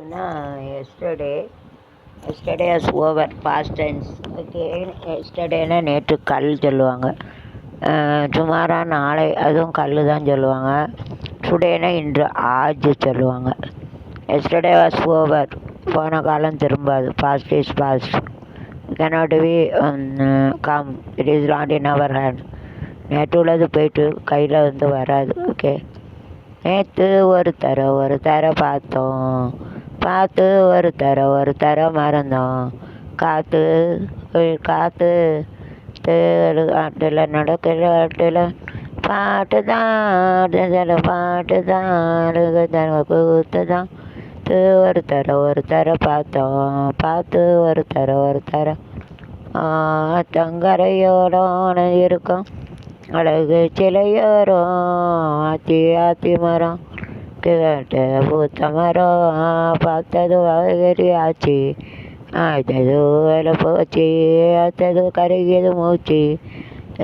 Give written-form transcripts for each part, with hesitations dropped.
பார்த்தீங்கன்னா yesterday as over past tense. Okay, எஸ்டர்டேனா நேற்று கல் சொல்லுவாங்க. டுமாரோ நாளை, அதுவும் கல் தான் சொல்லுவாங்க. டுடேனா இன்று ஆஜ் சொல்லுவாங்க. எஸ்டர்டே வாஸ் ஓவர், போன காலம் திரும்பாது. Past is past, cannot be come, it is not in our hand. நேற்று உள்ளது போயிட்டு கையில் வராது. ஓகே, நேற்று ஒரு தர பார்த்து ஒரு தர மறந்தோம். காற்று ஆட்டில் நடக்கிற ஆட்டில் பாட்டு தான் கூத்து தான். ஒரு தர பார்த்து ஒரு தர தங்கரையோட இருக்கும் அழகு சிலையோரம் ஆத்தி மரம் கேட்ட பூத்த மரம் பார்த்தது வகரி ஆச்சு. ஆச்சது வேலை போச்சு, ஆத்தது கருகியது மூச்சு,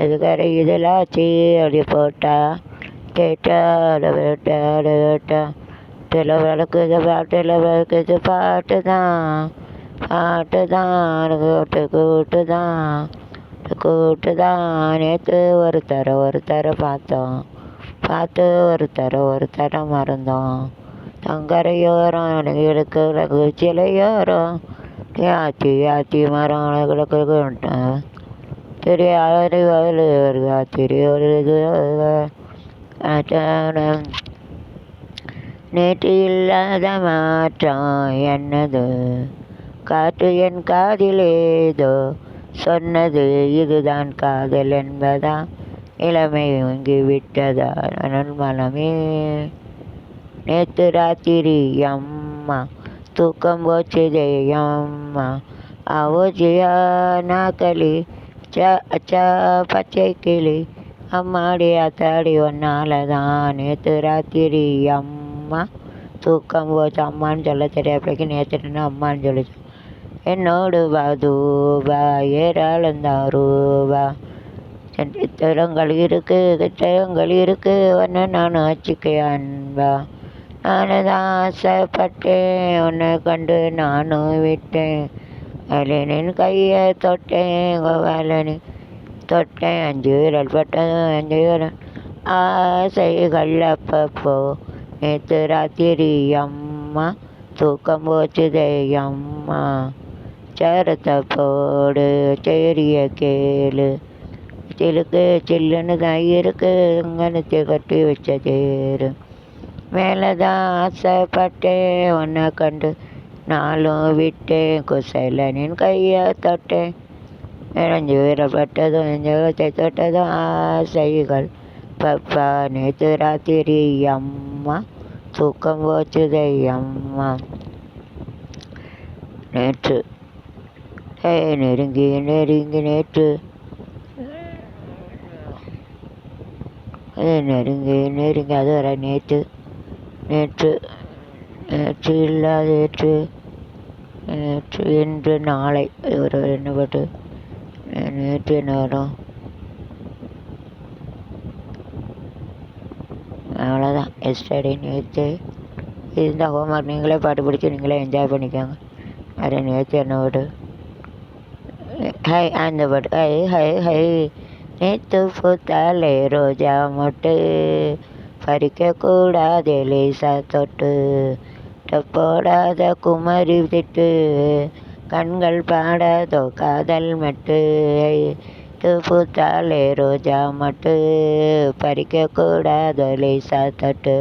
அது கருகிதலாச்சு. அப்படி போட்டா கேட்டா வேட்டா தில விளக்குது பாட்டு தான் கூட்டு தான். நேற்று ஒரு தர பார்த்து ஒரு தர மறந்தோம். தங்கரையோரம் எனக்கு சிலையோரம் ஆத்தி மரம் கிடக்குட்டேன். தெரியாத நேற்று இல்லாத மாற்றம் என்னது, காற்று என் காதிலேதோ சொன்னது, இதுதான் காதல் என்பதா, இளமை வங்கி விட்டதா மனமே. நேற்று ராத்திரி அம்மா தூக்கம் போச்சுதே அம்மா, ஆவோஜியா நாக்களி அச்சா பச்சை கிளி, அம்மாடி ஆத்தாடி ஒன்னாலதான். நேற்று ராத்திரி அம்மா தூக்கம் போச்சு. அம்மான்னு சொல்ல தெரியாப்பிள்ளைக்கு நேற்றுன்னு அம்மான்னு சொல்லிச்சு. என்னோடு வாதூவா ஏராளந்தான் ரூவா, திறங்கள் இருக்கு ஒன்று நான் வச்சுக்கையான்பா. நானும் தான் ஆசைப்பட்டேன், உன்னை கண்டு நானும் விட்டேன். வேலனின் கையை தொட்டேன், வேலனி தொட்டேன், 5 விரல் பட்டதும் 5 விரல் ஆசைகள் அப்பப்போ. நேற்று ராத்திரி அம்மா தூக்கம் போச்சுதே அம்மா, சேரத்தை போடு சேரிய கேளு, சில்லுன்னு தான் இருக்கு கணத்தை கட்டி வச்ச தேரு. மேலே தான் ஆசைப்பட்டேன், உன்னை கண்டு நாளும் விட்டேன், குசலனின் கையை தொட்டேன். 5 விரப்பட்டதும் 5 விரத்தை தொட்டதும் ஆசைகள் பப்பா. நேற்று ராத்திரி அம்மா தூக்கம் போச்சுதை அம்மா. நேற்று நெருங்கி நேற்று நெருங்கி அது வர நேற்று இல்லாத நேற்று இன்று நாளை ஒரு என்ன பாட்டு. நேற்று என்ன வரும்? அவ்வளோதான். எஸ்டர்டே நேற்று. இந்த ஹோம்ஒர்க் நீங்களே பாட்டு பிடிச்சி நீங்களே என்ஜாய் பண்ணிக்கோங்க. வேறு நேற்று என்ன பாட்டு? ஹை அந்த பாட்டு. ஹை நேற்று பூத்தாலே ரோஜா மொட்டு, பறிக்கக்கூடாது லேசா தொட்டு, போடாத குமரி திட்டு, கண்கள் பாடாதோ காதல் மட்டு. பூத்தாலே ரோஜா மட்டு, பறிக்கக்கூடாதோ லேசா தொட்டு.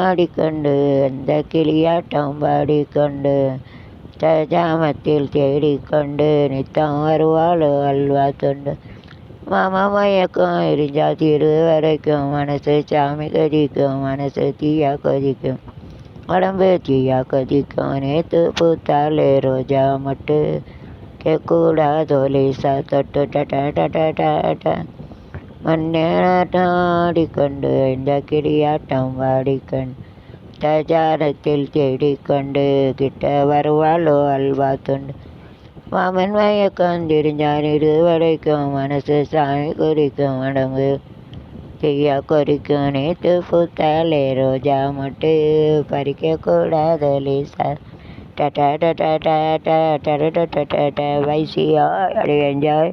ஆடிக்கொண்டு அந்த கிளியாட்டம் பாடிக்கொண்டு, ஜாமத்தில் தேடிக்கொண்டு, நித்தம் வருவாளோ அல்வா தொண்டு. மாமா மயக்கம் எரிஞ்சா தீரு வரைக்கும், மனசு சாமி கொதிக்கும், மனசு தீயா கொதிக்கும், உடம்பு தீயா கொதிக்கும். நேற்று பூத்தாலே ரோஜா மட்டு, கேட்கக்கூடாதோ லேசா தொட்டு. மண்ணாடிக்கொண்டு இந்த கிளியாட்டம் வாடிக்கொண்டு, தஜாரத்தில் தேடிக்கொண்டு, கிட்ட வருவாளோ அல்வா துண்டு. மாமன் மயக்கம் தெரிஞ்சான் இது வரைக்கும் மனசு சாமி குறிக்கும் உடம்பு செய்யா குறிக்கும் நேற்று பூத்தாலே ரோஜா மொட்டு பறிக்கக்கூடாது லேசா ta ta ta ta ta ta ta ta ta ta ta ta. Bye, see ya. Enjoy.